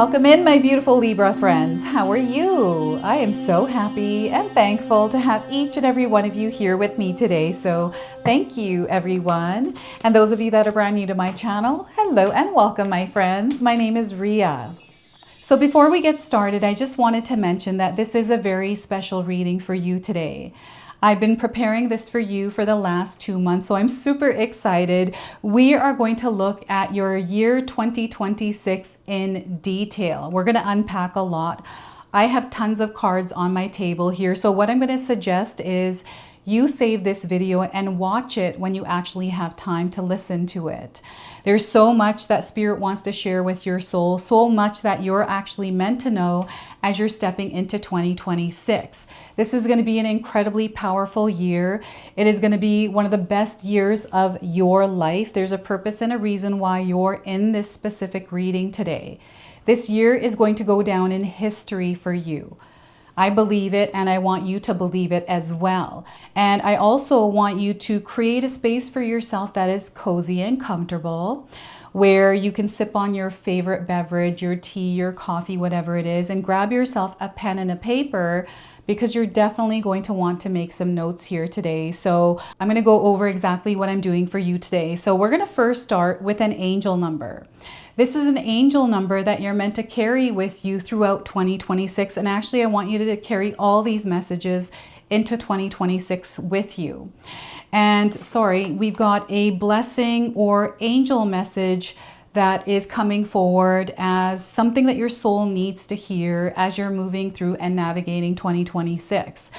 Welcome in, my beautiful Libra friends. How are you? I am so happy and thankful to have each and every one of you here with me today. So thank you, everyone. And those of you that are brand new to my channel, hello and welcome, my friends. My name is Ria. So before we get started, I just wanted to mention that this is a very special reading for you today. I've been preparing this for you for the last 2 months, so I'm super excited. We are going to look at your year 2026 in detail. We're going to unpack a lot. I have tons of cards on my table here, so what I'm going to suggest is you save this video and watch it when you actually have time to listen to it. There's so much that Spirit wants to share with your soul, so much that you're actually meant to know as you're stepping into 2026. This is going to be an incredibly powerful year. It is going to be one of the best years of your life. There's a purpose and a reason why you're in this specific reading today. This year is going to go down in history for you. I believe it, and I want you to believe it as well. And I also want you to create a space for yourself that is cozy and comfortable, where you can sip on your favorite beverage, your tea, your coffee, whatever it is, and grab yourself a pen and a paper, because you're definitely going to want to make some notes here today. So I'm going to go over exactly what I'm doing for you today. So we're going to first start with an angel number. This is an angel number that you're meant to carry with you throughout 2026. And actually, I want you to carry all these messages into 2026 with you. And sorry, we've got a blessing or angel message that is coming forward as something that your soul needs to hear as you're moving through and navigating 2026.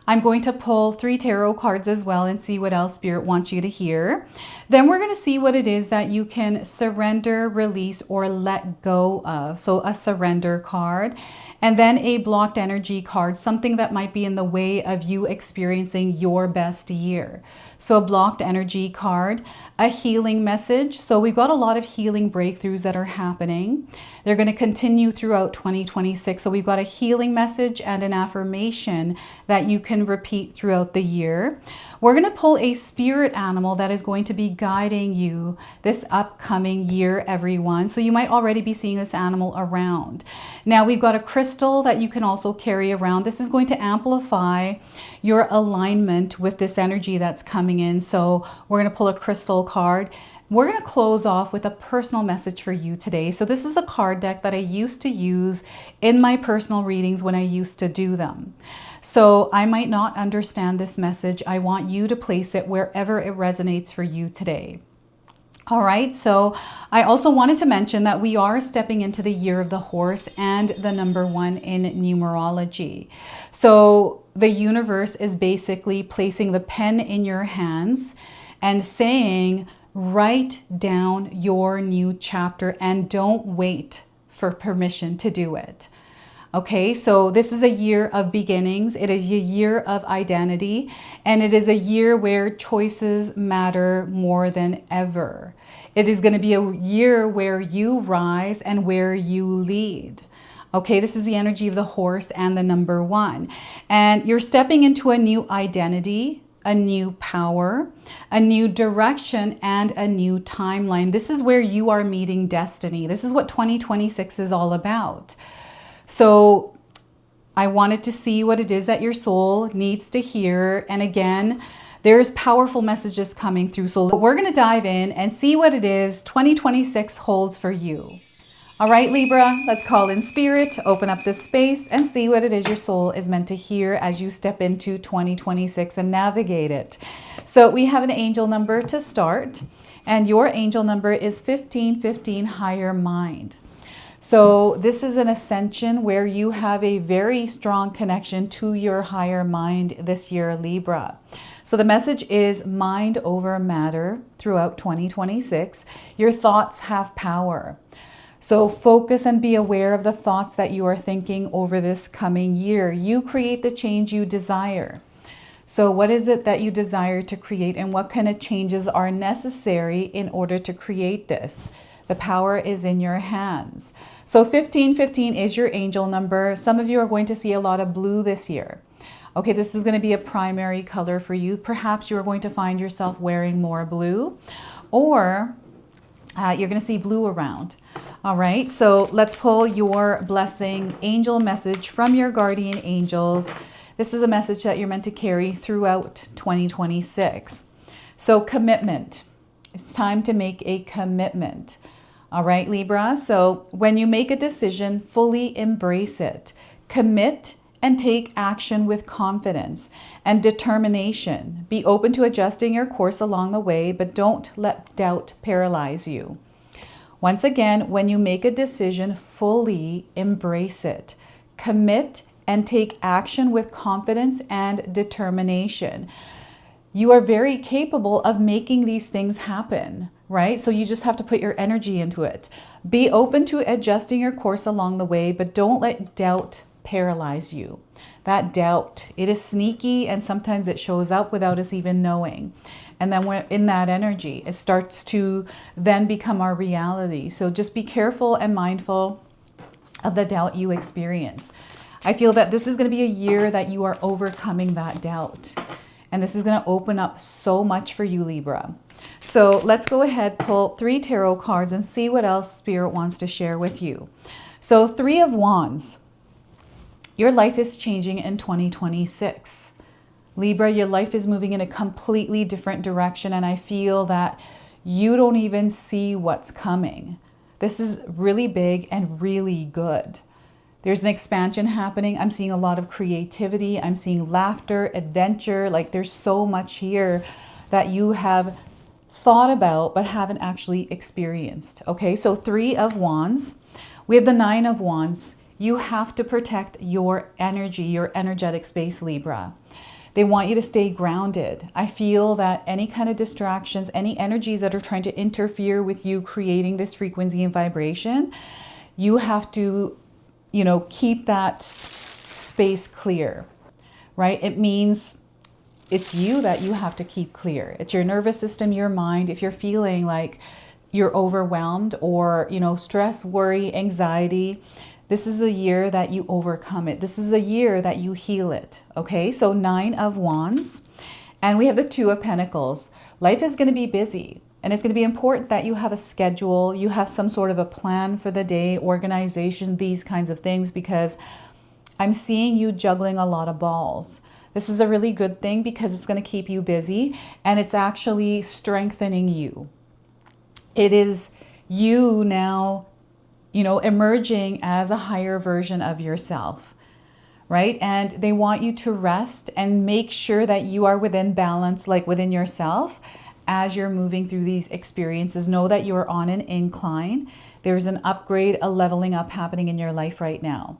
I'm going to pull 3 tarot cards as well and see what else Spirit wants you to hear. Then we're going to see what it is that you can surrender, release, or let go of. So a surrender card. And then a blocked energy card, something that might be in the way of you experiencing your best year. So a blocked energy card, a healing message. So we've got a lot of healing breakthroughs that are happening. They're going to continue throughout 2026. So we've got a healing message and an affirmation that you can repeat throughout the year. We're going to pull a spirit animal that is going to be guiding you this upcoming year, everyone. So you might already be seeing this animal around. Now we've got a crystal that you can also carry around. This is going to amplify your alignment with this energy that's coming in. So we're going to pull a crystal card. We're going to close off with a personal message for you today. So this is a card deck that I used to use in my personal readings when I used to do them. So I might not understand this message. I want you to place it wherever it resonates for you today. All right, so I also wanted to mention that we are stepping into the year of the horse and the number 1 in numerology. So the universe is basically placing the pen in your hands and saying, write down your new chapter and don't wait for permission to do it. Okay, so this is a year of beginnings. It is a year of identity, and it is a year where choices matter more than ever. It is going to be a year where you rise and where you lead. Okay, this is the energy of the horse and the number 1. And you're stepping into a new identity, a new power, a new direction, and a new timeline. This is where you are meeting destiny. This is what 2026 is all about. So I wanted to see what it is that your soul needs to hear. And again, there's powerful messages coming through. So we're going to dive in and see what it is 2026 holds for you. All right, Libra, let's call in Spirit, open up this space and see what it is your soul is meant to hear as you step into 2026 and navigate it. So we have an angel number to start, and your angel number is 1515, Higher Mind. So this is an ascension where you have a very strong connection to your higher mind this year, Libra. So the message is mind over matter throughout 2026. Your thoughts have power. So focus and be aware of the thoughts that you are thinking over this coming year. You create the change you desire. So what is it that you desire to create, and what kind of changes are necessary in order to create this? The power is in your hands. So 1515 is your angel number. Some of you are going to see a lot of blue this year. Okay, this is going to be a primary color for you. Perhaps you're going to find yourself wearing more blue, or you're going to see blue around. All right, so let's pull your blessing angel message from your guardian angels. This is a message that you're meant to carry throughout 2026. So commitment. It's time to make a commitment. All right, Libra. So when you make a decision, fully embrace it. Commit and take action with confidence and determination. Be open to adjusting your course along the way, but don't let doubt paralyze you. Once again, when you make a decision, fully embrace it. Commit and take action with confidence and determination. You are very capable of making these things happen, right? So you just have to put your energy into it. Be open to adjusting your course along the way, but don't let doubt paralyze you. That doubt, it is sneaky and sometimes it shows up without us even knowing. And then we're in that energy, it starts to then become our reality. So just be careful and mindful of the doubt you experience. I feel that this is going to be a year that you are overcoming that doubt. And this is going to open up so much for you, Libra. So let's go ahead, pull 3 tarot cards and see what else Spirit wants to share with you. So 3 of Wands. Your life is changing in 2026. Libra, your life is moving in a completely different direction, and I feel that you don't even see what's coming. This is really big and really good. There's an expansion happening. I'm seeing a lot of creativity. I'm seeing laughter, adventure. Like there's so much here that you have thought about but haven't actually experienced. Okay, so 3 of Wands. We have the 9 of Wands. You have to protect your energy, your energetic space, Libra. They want you to stay grounded. I feel that any kind of distractions, any energies that are trying to interfere with you creating this frequency and vibration, you have to, keep that space clear, right? It means it's you that you have to keep clear. It's your nervous system, your mind. If you're feeling like you're overwhelmed or, stress, worry, anxiety, this is the year that you overcome it. This is the year that you heal it. Okay, so 9 of Wands. And we have the 2 of Pentacles. Life is going to be busy. And it's going to be important that you have a schedule. You have some sort of a plan for the day, organization, these kinds of things. Because I'm seeing you juggling a lot of balls. This is a really good thing because it's going to keep you busy. And it's actually strengthening you. It is you now emerging as a higher version of yourself, right? And they want you to rest and make sure that you are within balance, like within yourself, as you're moving through these experiences. Know that you're on an incline. There's an upgrade, a leveling up happening in your life right now.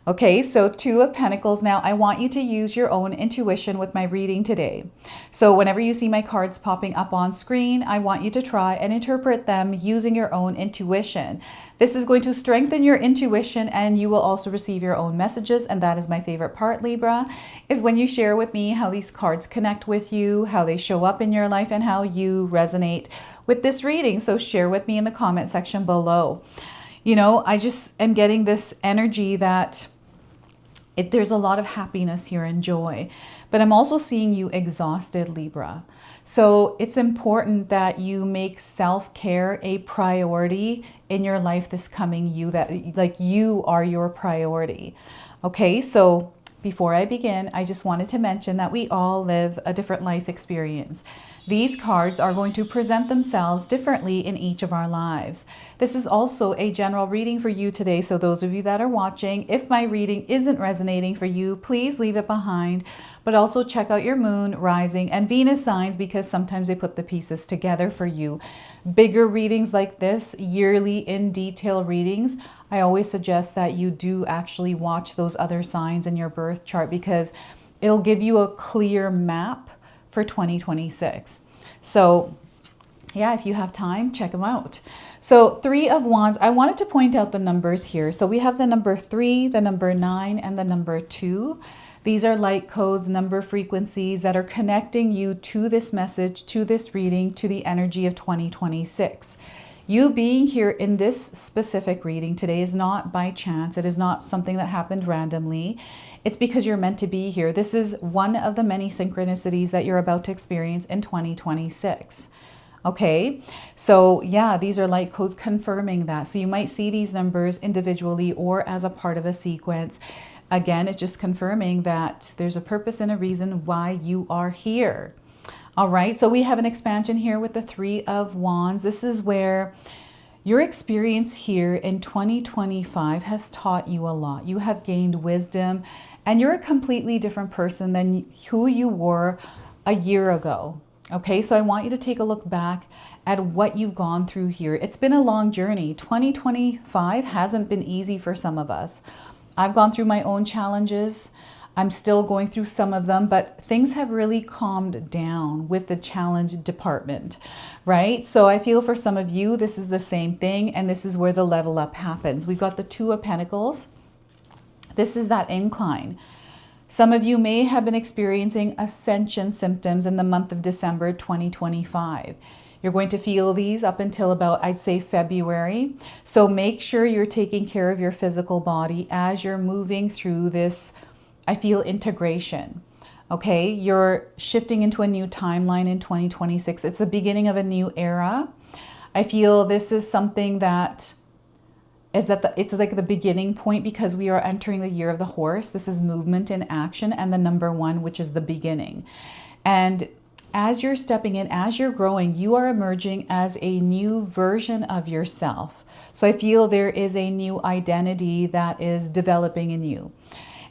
Okay, so 2 of Pentacles. Now, I want you to use your own intuition with my reading today. So whenever you see my cards popping up on screen, I want you to try and interpret them using your own intuition. This is going to strengthen your intuition and you will also receive your own messages. And that is my favorite part, Libra, is when you share with me how these cards connect with you, how they show up in your life, and how you resonate with this reading. So share with me in the comment section below. I just am getting this energy that there's a lot of happiness here and joy, but I'm also seeing you exhausted, Libra. So it's important that you make self-care a priority in your life this coming you, that like you are your priority. Okay, so before I begin, I just wanted to mention that we all live a different life experience. These cards are going to present themselves differently in each of our lives. This is also a general reading for you today. So those of you that are watching, if my reading isn't resonating for you, please leave it behind. But also check out your moon, rising, and Venus signs because sometimes they put the pieces together for you. Bigger readings like this, yearly in detail readings, I always suggest that you do actually watch those other signs in your birth chart because it'll give you a clear map for 2026. So yeah, if you have time, check them out. So 3 of Wands, I wanted to point out the numbers here. So we have the number 3, the number 9, and the number 2. These are light codes, number frequencies that are connecting you to this message, to this reading, to the energy of 2026. You being here in this specific reading today is not by chance. It is not something that happened randomly. It's because you're meant to be here. This is one of the many synchronicities that you're about to experience in 2026. Okay, so yeah, these are light codes confirming that. So you might see these numbers individually or as a part of a sequence. Again, it's just confirming that there's a purpose and a reason why you are here. All right, so we have an expansion here with the Three of Wands. This is where your experience here in 2025 has taught you a lot. You have gained wisdom, and you're a completely different person than who you were a year ago. Okay, so I want you to take a look back at what you've gone through here. It's been a long journey. 2025 hasn't been easy for some of us. I've gone through my own challenges. I'm still going through some of them, but things have really calmed down with the challenge department, right? So I feel for some of you, this is the same thing, and this is where the level up happens. We've got the Two of Pentacles. This is that incline. Some of you may have been experiencing ascension symptoms in the month of December 2025. You're going to feel these up until about, I'd say, February. So make sure you're taking care of your physical body as you're moving through this, I feel, integration. Okay, you're shifting into a new timeline in 2026. It's the beginning of a new era. I feel this is something that it's like the beginning point because we are entering the year of the horse. This is movement in action, and the number one, which is the beginning. And as you're stepping in, as you're growing, you are emerging as a new version of yourself. So I feel there is a new identity that is developing in you.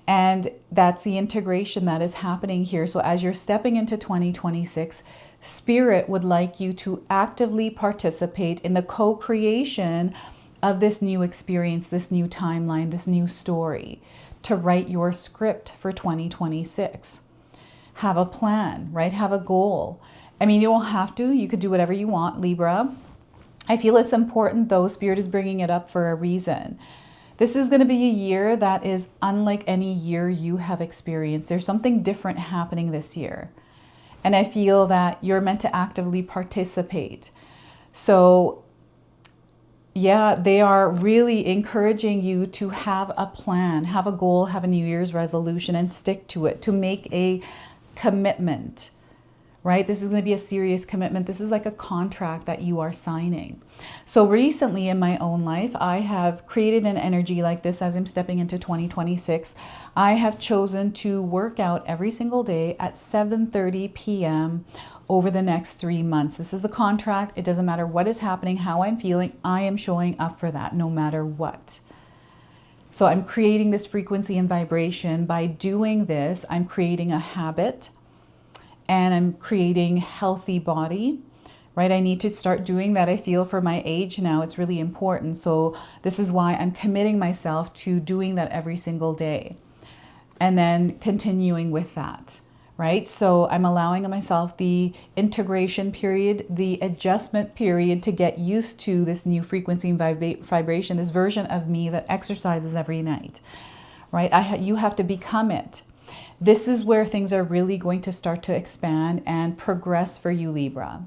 And that's the integration that is happening here. So as you're stepping into 2026, Spirit would like you to actively participate in the co-creation of this new experience, this new timeline, this new story, to write your script for 2026. Have a plan, right? Have a goal. I mean, you don't have to. You could do whatever you want, Libra. I feel it's important, though. Spirit is bringing it up for a reason. This is going to be a year that is unlike any year you have experienced. There's something different happening this year. And I feel that you're meant to actively participate. So yeah, they are really encouraging you to have a plan, have a goal, have a New Year's resolution, and stick to it, to make a commitment, right? This is going to be a serious commitment. This is like a contract that you are signing. So recently in my own life, I have created an energy like this as I'm stepping into 2026. I have chosen to work out every single day at 7:30 p.m. over the next 3 months. This is the contract. It doesn't matter what is happening, how I'm feeling. I am showing up for that no matter what. So I'm creating this frequency and vibration. By doing this, I'm creating a habit and I'm creating healthy body, right? I need to start doing that. I feel for my age now, it's really important. So this is why I'm committing myself to doing that every single day and then continuing with that. Right? So I'm allowing myself the integration period, the adjustment period to get used to this new frequency and vibration, this version of me that exercises every night, right? You have to become it. This is where things are really going to start to expand and progress for you, Libra.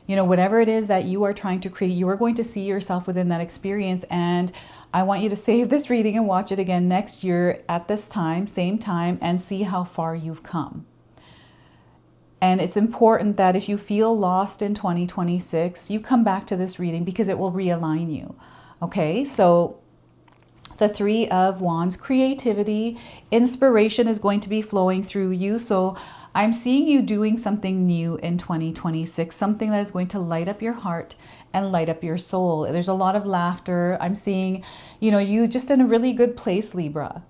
You know, whatever it is that you are trying to create, you are going to see yourself within that experience. And I want you to save this reading and watch it again next year at this time, same time, and see how far you've come. And it's important that if you feel lost in 2026, you come back to this reading because it will realign you. Okay, so the Three of Wands, creativity, inspiration is going to be flowing through you. So I'm seeing you doing something new in 2026, something that is going to light up your heart and light up your soul. There's a lot of laughter. I'm seeing, you just in a really good place, Libra.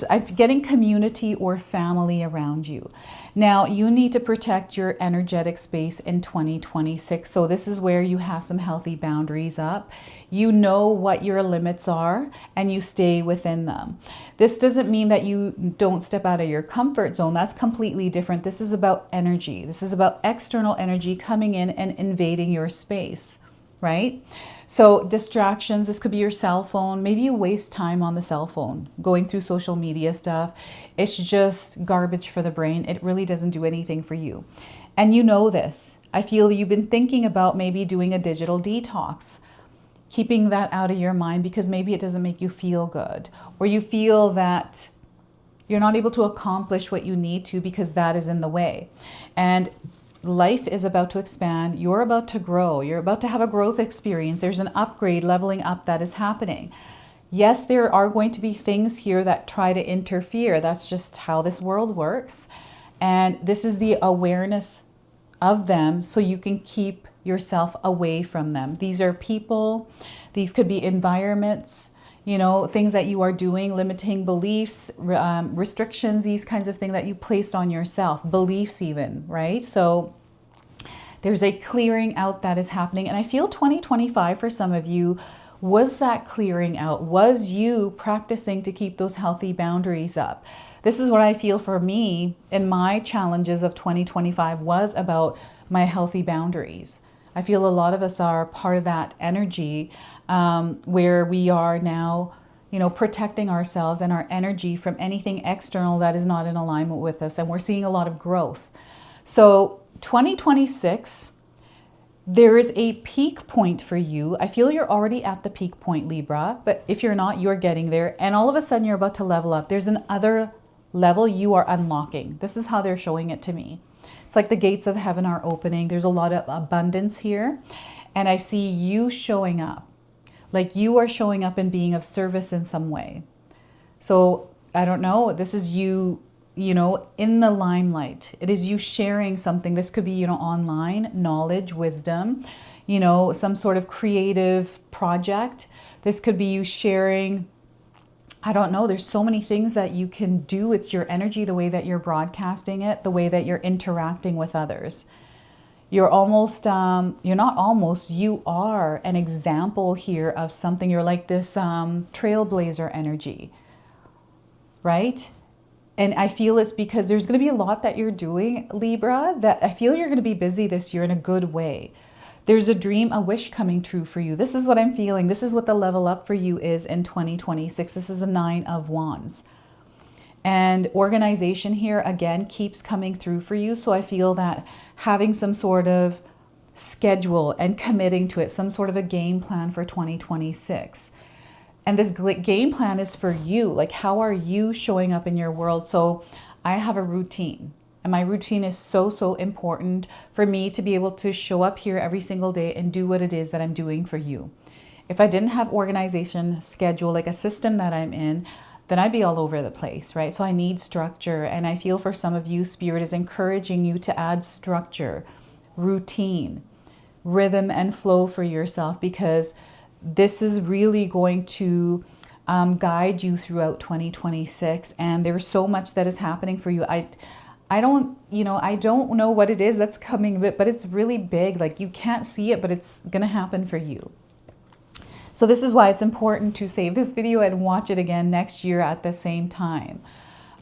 I'm getting community or family around you. Now, you need to protect your energetic space in 2026. So this is where you have some healthy boundaries up. You know what your limits are and you stay within them. This doesn't mean that you don't step out of your comfort zone. That's completely different. This is about energy. This is about external energy coming in and invading your space, right? So distractions, this could be your cell phone. Maybe you waste time on the cell phone, going through social media stuff. It's just garbage for the brain. It really doesn't do anything for you. And you know this. I feel you've been thinking about maybe doing a digital detox, keeping that out of your mind because maybe it doesn't make you feel good, or you feel that you're not able to accomplish what you need to because that is in the way. And life is about to expand. You're about to grow. You're about to have a growth experience. There's an upgrade, leveling up that is happening. Yes, there are going to be things here that try to interfere. That's just how this world works. And this is the awareness of them so you can keep yourself away from them. These are people, these could be environments, you know, things that you are doing, limiting beliefs, restrictions, these kinds of things that you placed on yourself, beliefs even, right? So there's a clearing out that is happening. And I feel 2025 for some of you was that clearing out, was you practicing to keep those healthy boundaries up. This is what I feel for me in my challenges of 2025 was about my healthy boundaries. I feel a lot of us are part of that energy where we are now, you know, protecting ourselves and our energy from anything external that is not in alignment with us. And we're seeing a lot of growth. So 2026, there is a peak point for you. I feel you're already at the peak point, Libra, but if you're not, you're getting there. And all of a sudden you're about to level up. There's an other level you are unlocking. This is how they're showing it to me. It's like the gates of heaven are opening. There's a lot of abundance here. And I see you showing up. Like you are showing up and being of service in some way. So I don't know, this is you, you know, in the limelight. It is you sharing something. This could be, you know, online, knowledge, wisdom, you know, some sort of creative project. This could be you sharing, I don't know, there's so many things that you can do with your energy, the way that you're broadcasting it, the way that you're interacting with others. You're almost, you're not almost, you are an example here of something. You're like this trailblazer energy, right? And I feel it's because there's going to be a lot that you're doing, Libra, that I feel you're going to be busy this year in a good way. There's a dream, a wish coming true for you. This is what I'm feeling. This is what the level up for you is in 2026. This is a 9 of Wands. And organization here, again, keeps coming through for you. So I feel that having some sort of schedule and committing to it, some sort of a game plan for 2026. And this game plan is for you. Like, how are you showing up in your world? So I have a routine. And my routine is so, so important for me to be able to show up here every single day and do what it is that I'm doing for you. If I didn't have organization, schedule, like a system that I'm in, then I'd be all over the place, right? So I need structure. And I feel for some of you, Spirit is encouraging you to add structure, routine, rhythm, and flow for yourself, because this is really going to guide you throughout 2026. And there's so much that is happening for you. I don't know what it is that's coming, but it's really big. Like, you can't see it, but it's going to happen for you. So this is why it's important to save this video and watch it again next year at the same time.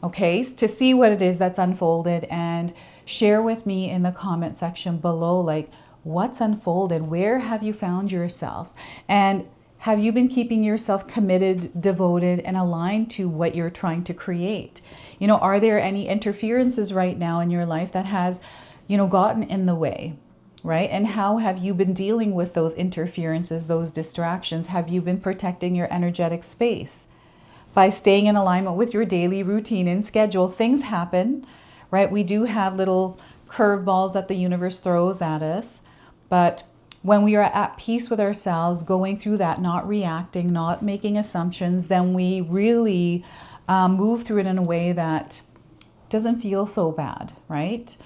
Okay, to see what it is that's unfolded, and share with me in the comment section below, like, what's unfolded? Where have you found yourself? And have you been keeping yourself committed, devoted, and aligned to what you're trying to create? You know, are there any interferences right now in your life that has, you know, gotten in the way, right? And how have you been dealing with those interferences, those distractions? Have you been protecting your energetic space? By staying in alignment with your daily routine and schedule, things happen, right? We do have little curveballs that the universe throws at us, but when we are at peace with ourselves, going through that, not reacting, not making assumptions, then we really move through it in a way that doesn't feel so bad, right?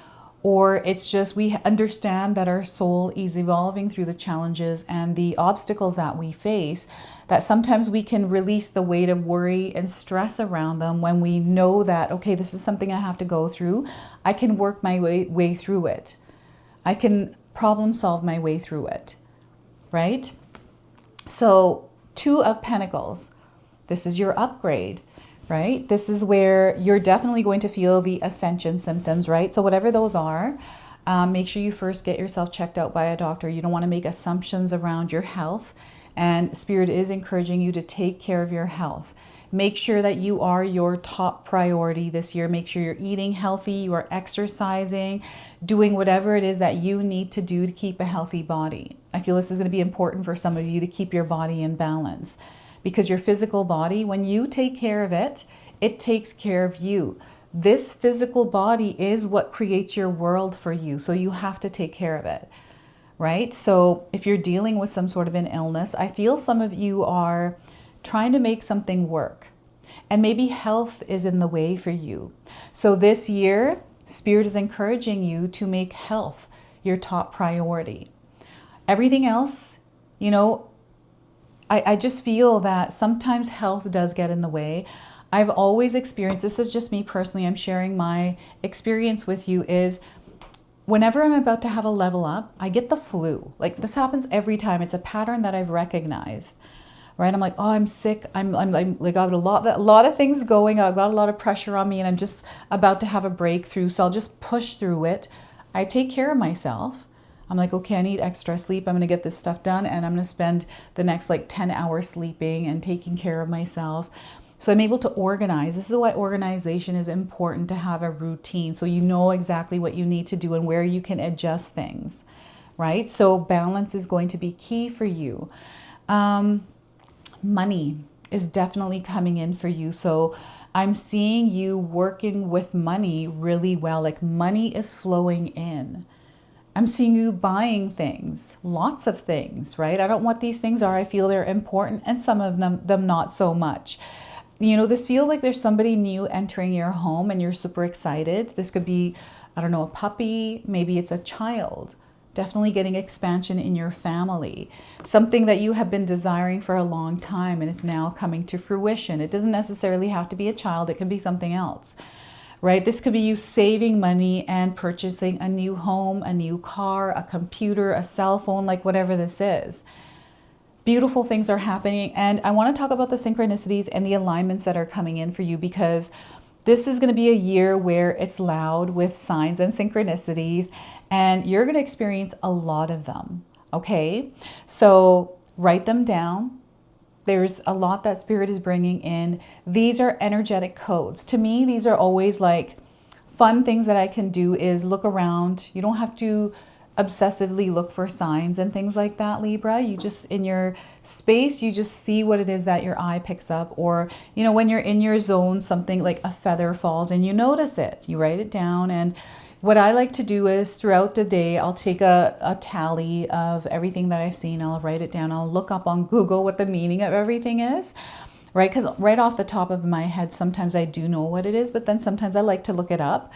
Or it's just, we understand that our soul is evolving through the challenges and the obstacles that we face, that sometimes we can release the weight of worry and stress around them when we know that, okay, this is something I have to go through. I can work my way through it. I can problem solve my way through it, right? So 2 of Pentacles, this is your upgrade, right? This is where you're definitely going to feel the ascension symptoms, right? So whatever those are, make sure you first get yourself checked out by a doctor. You don't want to make assumptions around your health, and Spirit is encouraging you to take care of your health. Make sure that you are your top priority this year. Make sure you're eating healthy, you are exercising, doing whatever it is that you need to do to keep a healthy body. I feel this is going to be important for some of you to keep your body in balance, because your physical body, when you take care of it, it takes care of you. This physical body is what creates your world for you. So you have to take care of it, right? So if you're dealing with some sort of an illness, I feel some of you are trying to make something work. And maybe health is in the way for you. So this year, Spirit is encouraging you to make health your top priority. Everything else, you know, I just feel that sometimes health does get in the way. I've always experienced, this is just me personally, I'm sharing my experience with you, is whenever I'm about to have a level up, I get the flu. Like this happens every time. It's a pattern that I've recognized, right? I'm like, oh, I'm sick. I'm like, I've got a lot of things going. I've got a lot of pressure on me and I'm just about to have a breakthrough. So I'll just push through it. I take care of myself. I'm like, okay, I need extra sleep. I'm going to get this stuff done. And I'm going to spend the next like 10 hours sleeping and taking care of myself. So I'm able to organize. This is why organization is important, to have a routine. So you know exactly what you need to do and where you can adjust things, right? So balance is going to be key for you. Money is definitely coming in for you. So I'm seeing you working with money really well. Like money is flowing in. I'm seeing you buying things, lots of things, right? I don't know what these things are. I feel they're important and some of them not so much. You know, this feels like there's somebody new entering your home and you're super excited. This could be, I don't know, a puppy, maybe it's a child. Definitely getting expansion in your family. Something that you have been desiring for a long time and it's now coming to fruition. It doesn't necessarily have to be a child. It can be something else, right? This could be you saving money and purchasing a new home, a new car, a computer, a cell phone, like whatever this is. Beautiful things are happening. And I want to talk about the synchronicities and the alignments that are coming in for you, because this is going to be a year where it's loud with signs and synchronicities, and you're going to experience a lot of them. Okay, so write them down. There's a lot that Spirit is bringing in. These are energetic codes. To me, these are always like fun things that I can do is look around. You don't have to obsessively look for signs and things like that, Libra. You just, in your space, you just see what it is that your eye picks up. Or, you know, when you're in your zone, something like a feather falls and you notice it. You write it down. And what I like to do is throughout the day, I'll take a tally of everything that I've seen. I'll write it down. I'll look up on Google what the meaning of everything is, right? Because right off the top of my head, sometimes I do know what it is, but then sometimes I like to look it up,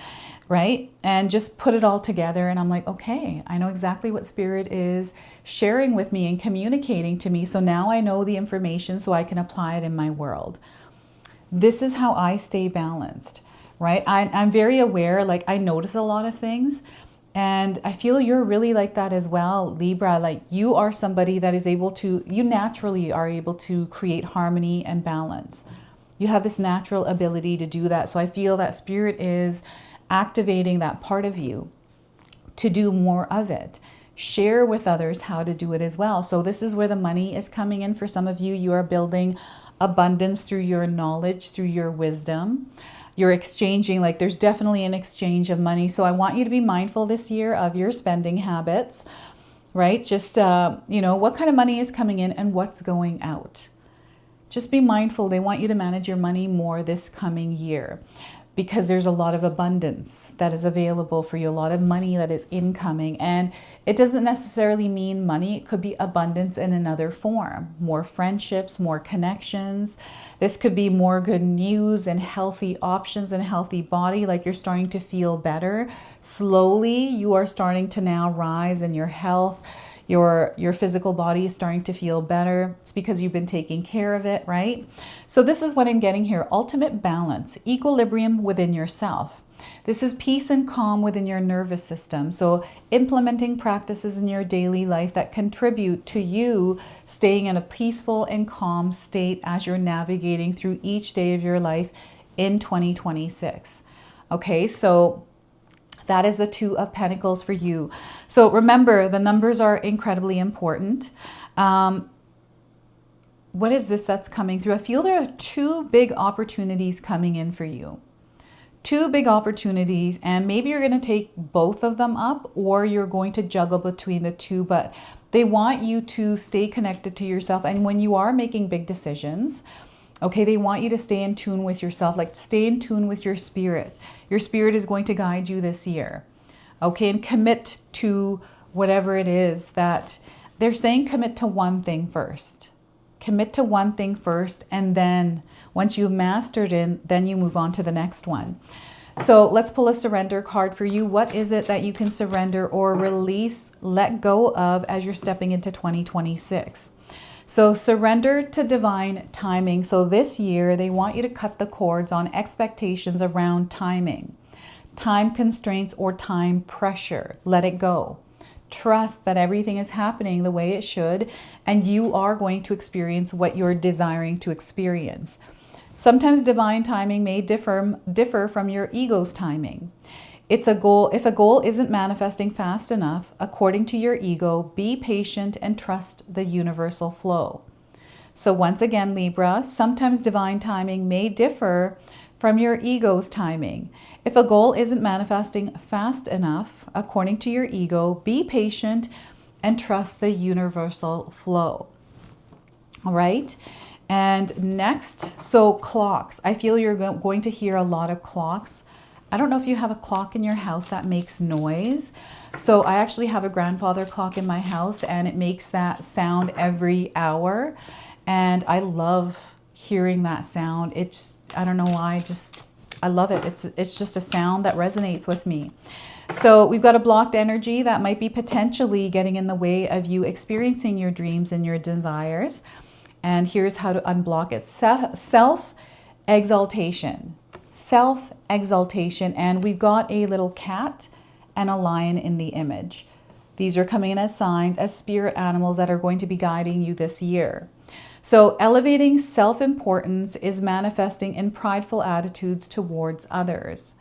right? And just put it all together. And I'm like, okay, I know exactly what Spirit is sharing with me and communicating to me. So now I know the information so I can apply it in my world. This is how I stay balanced, right? I'm very aware, like I notice a lot of things, and I feel you're really like that as well, Libra. Like you are somebody that is able to, you naturally are able to create harmony and balance. You have this natural ability to do that. So I feel that Spirit is activating that part of you to do more of it. Share with others how to do it as well. So this is where the money is coming in for some of you. You are building abundance through your knowledge, through your wisdom. You're exchanging, like there's definitely an exchange of money. So I want you to be mindful this year of your spending habits, right? Just, you know, what kind of money is coming in and what's going out. Just be mindful. They want you to manage your money more this coming year, because there's a lot of abundance that is available for you, a lot of money that is incoming. And it doesn't necessarily mean money. It could be abundance in another form, more friendships, more connections. This could be more good news and healthy options and healthy body, like you're starting to feel better. Slowly, you are starting to now rise in your health. Your physical body is starting to feel better. It's because you've been taking care of it, right? So this is what I'm getting here. Ultimate balance, equilibrium within yourself. This is peace and calm within your nervous system. So implementing practices in your daily life that contribute to you staying in a peaceful and calm state as you're navigating through each day of your life in 2026. Okay, so that is the Two of Pentacles for you. So remember, the numbers are incredibly important. What is this that's coming through? I feel there are two big opportunities coming in for you. Two big opportunities, and maybe you're going to take both of them up, or you're going to juggle between the two, but they want you to stay connected to yourself. And when you are making big decisions, Okay, they want you to stay in tune with yourself, like stay in tune with your spirit. Your spirit is going to guide you this year. Okay, and commit to whatever it is that they're saying. Commit to one thing first. Commit to one thing first, and then once you've mastered it, then you move on to the next one. So let's pull a surrender card for you. What is it that you can surrender or release, let go of as you're stepping into 2026? So surrender to divine timing. So this year, they want you to cut the cords on expectations around timing, time constraints, or time pressure. Let it go. Trust that everything is happening the way it should, and you are going to experience what you're desiring to experience. Sometimes divine timing may differ from your ego's timing. It's a goal. If a goal isn't manifesting fast enough, according to your ego, be patient and trust the universal flow. So once again, Libra, sometimes divine timing may differ from your ego's timing. If a goal isn't manifesting fast enough, according to your ego, be patient and trust the universal flow. All right. And next, so clocks. I feel you're going to hear a lot of clocks. I don't know if you have a clock in your house that makes noise. So I actually have a grandfather clock in my house, and it makes that sound every hour. And I love hearing that sound. I don't know why, I love it. It's just a sound that resonates with me. So we've got a blocked energy that might be potentially getting in the way of you experiencing your dreams and your desires. And here's how to unblock it. Self-exaltation. Self-exaltation. And we've got a little cat and a lion in the image. These are coming in as signs, as spirit animals that are going to be guiding you this year. So elevating self-importance is manifesting in prideful attitudes towards others.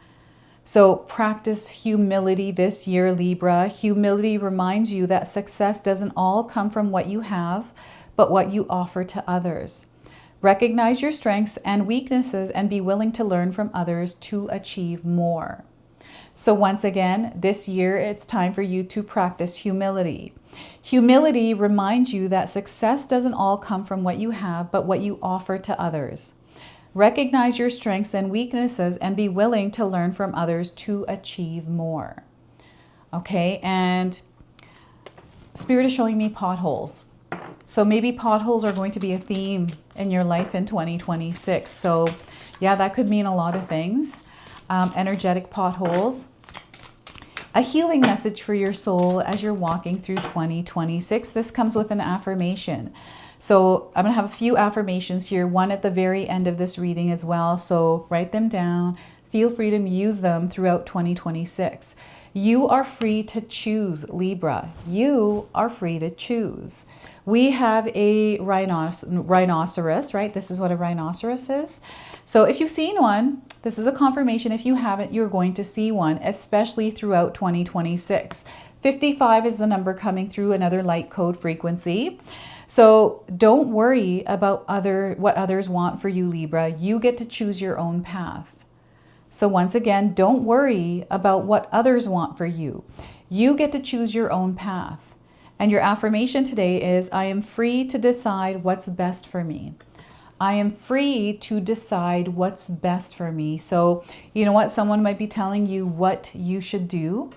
So practice humility this year, Libra. Humility reminds you that success doesn't all come from what you have, but what you offer to others. Recognize your strengths and weaknesses and be willing to learn from others to achieve more. So once again, this year, it's time for you to practice humility. Humility reminds you that success doesn't all come from what you have, but what you offer to others. Recognize your strengths and weaknesses and be willing to learn from others to achieve more. Okay, and Spirit is showing me potholes. So maybe potholes are going to be a theme in your life in 2026. So yeah, that could mean a lot of things. Energetic potholes. A healing message for your soul as you're walking through 2026. This comes with an affirmation. So I'm going to have a few affirmations here, one at the very end of this reading as well. So write them down. Feel free to use them throughout 2026. You are free to choose, Libra. You are free to choose. We have a rhinoceros, right? This is what a rhinoceros is. So if you've seen one, this is a confirmation. If you haven't, you're going to see one, especially throughout 2026. 55 is the number coming through, another light code frequency. So don't worry about what others want for you, Libra. You get to choose your own path. So once again, don't worry about what others want for you. You get to choose your own path. And your affirmation today is, I am free to decide what's best for me. I am free to decide what's best for me. So you know what? Someone might be telling you what you should do,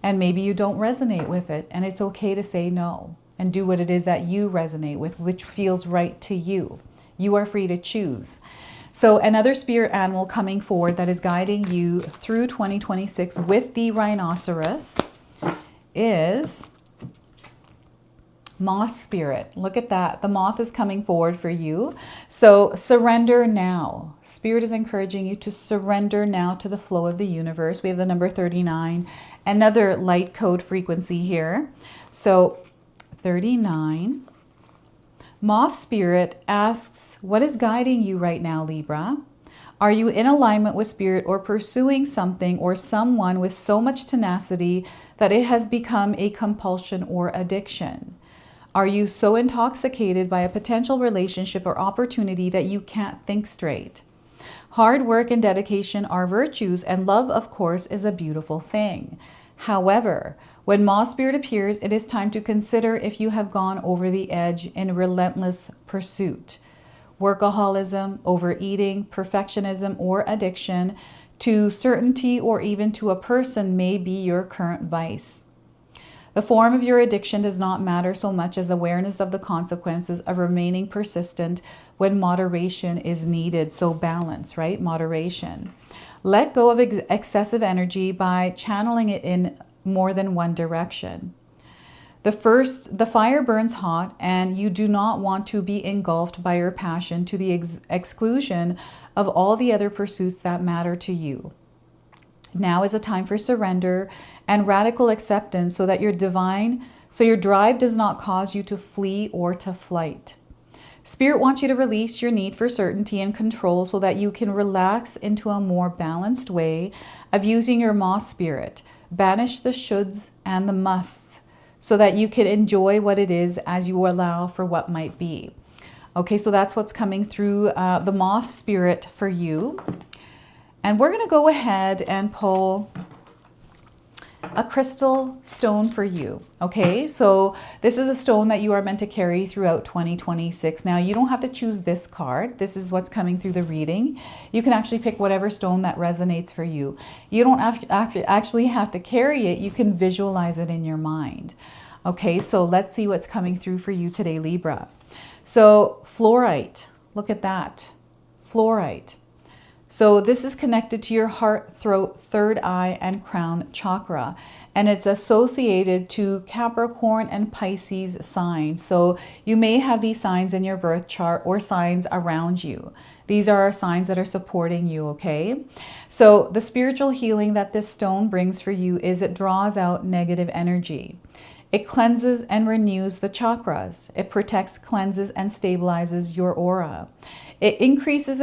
and maybe you don't resonate with it. And it's okay to say no and do what it is that you resonate with, which feels right to you. You are free to choose. So another spirit animal coming forward that is guiding you through 2026 with the rhinoceros is moth spirit. Look at that. The moth is coming forward for you. So surrender now. Spirit is encouraging you to surrender now to the flow of the universe. We have the number 39, another light code frequency here. So 39. Moth spirit asks, what is guiding you right now, Libra? Are you in alignment with spirit or pursuing something or someone with so much tenacity that it has become a compulsion or addiction? Are you so intoxicated by a potential relationship or opportunity that you can't think straight? Hard work and dedication are virtues, and love, of course, is a beautiful thing. However, when moth spirit appears, it is time to consider if you have gone over the edge in relentless pursuit. workaholism, overeating, perfectionism, or addiction to certainty or even to a person may be your current vice. The form of your addiction does not matter so much as awareness of the consequences of remaining persistent when moderation is needed. So balance, right? Moderation. Let go of excessive energy by channeling it in more than one direction. The fire burns hot, and you do not want to be engulfed by your passion to the exclusion of all the other pursuits that matter to you. Now is a time for surrender and radical acceptance so that your drive does not cause you to flee or to flight. Spirit wants you to release your need for certainty and control so that you can relax into a more balanced way of using your moth spirit. Banish the shoulds and the musts so that you can enjoy what it is as you allow for what might be. Okay, so that's what's coming through the moth spirit for you. And we're going to go ahead and pull a crystal stone for you. Okay, so this is a stone that you are meant to carry throughout 2026. Now, you don't have to choose this card. This is what's coming through the reading. You can actually pick whatever stone that resonates for you. You don't actually have to carry it. You can visualize it in your mind. Okay, so let's see what's coming through for you today, Libra. So fluorite, look at that, fluorite. So this is connected to your heart, throat, third eye, and crown chakra. And it's associated to Capricorn and Pisces signs. So you may have these signs in your birth chart or signs around you. These are signs that are supporting you, okay? So the spiritual healing that this stone brings for you is it draws out negative energy. It cleanses and renews the chakras. It protects, cleanses, and stabilizes your aura. It increases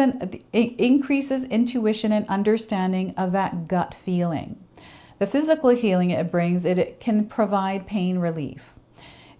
intuition and understanding of that gut feeling. The physical healing it brings, it can provide pain relief.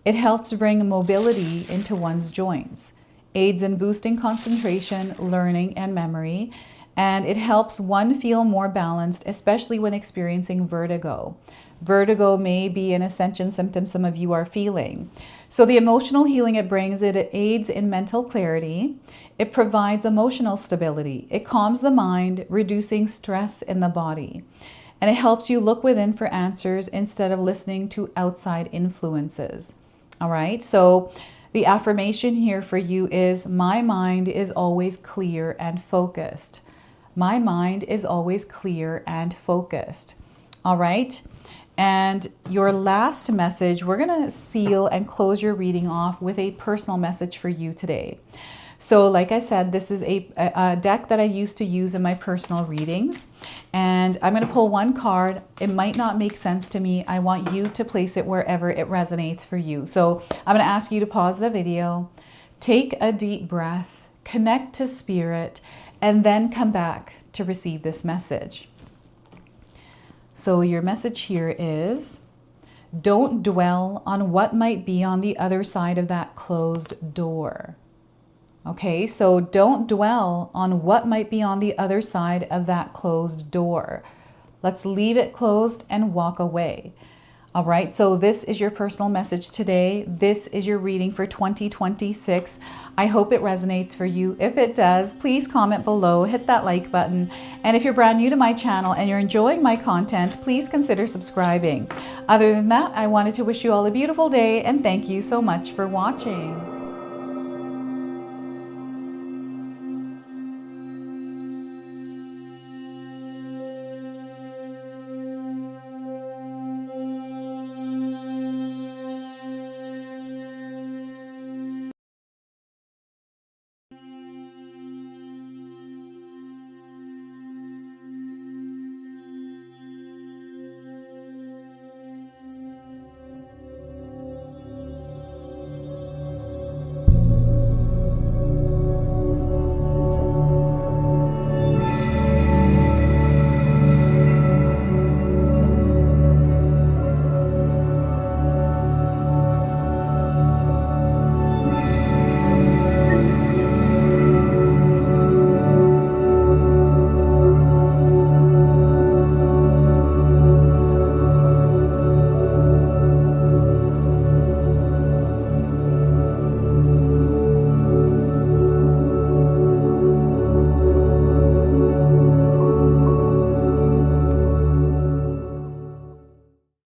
It helps bring mobility into one's joints, aids in boosting concentration, learning, and memory, and it helps one feel more balanced, especially when experiencing vertigo. Vertigo may be an ascension symptom some of you are feeling. So the emotional healing it brings, it aids in mental clarity. It provides emotional stability. It calms the mind, reducing stress in the body. And it helps you look within for answers instead of listening to outside influences. All right, so the affirmation here for you is, my mind is always clear and focused. My mind is always clear and focused. All right. And your last message, we're going to seal and close your reading off with a personal message for you today. So like I said, this is a deck that I used to use in my personal readings. And I'm going to pull one card. It might not make sense to me. I want you to place it wherever it resonates for you. So I'm going to ask you to pause the video, take a deep breath, connect to spirit, and then come back to receive this message. So your message here is, don't dwell on what might be on the other side of that closed door. Okay, so don't dwell on what might be on the other side of that closed door. Let's leave it closed and walk away. All right, so this is your personal message today. This is your reading for 2026. I hope it resonates for you. If it does, please comment below, hit that like button. And if you're brand new to my channel and you're enjoying my content, please consider subscribing. Other than that, I wanted to wish you all a beautiful day and thank you so much for watching.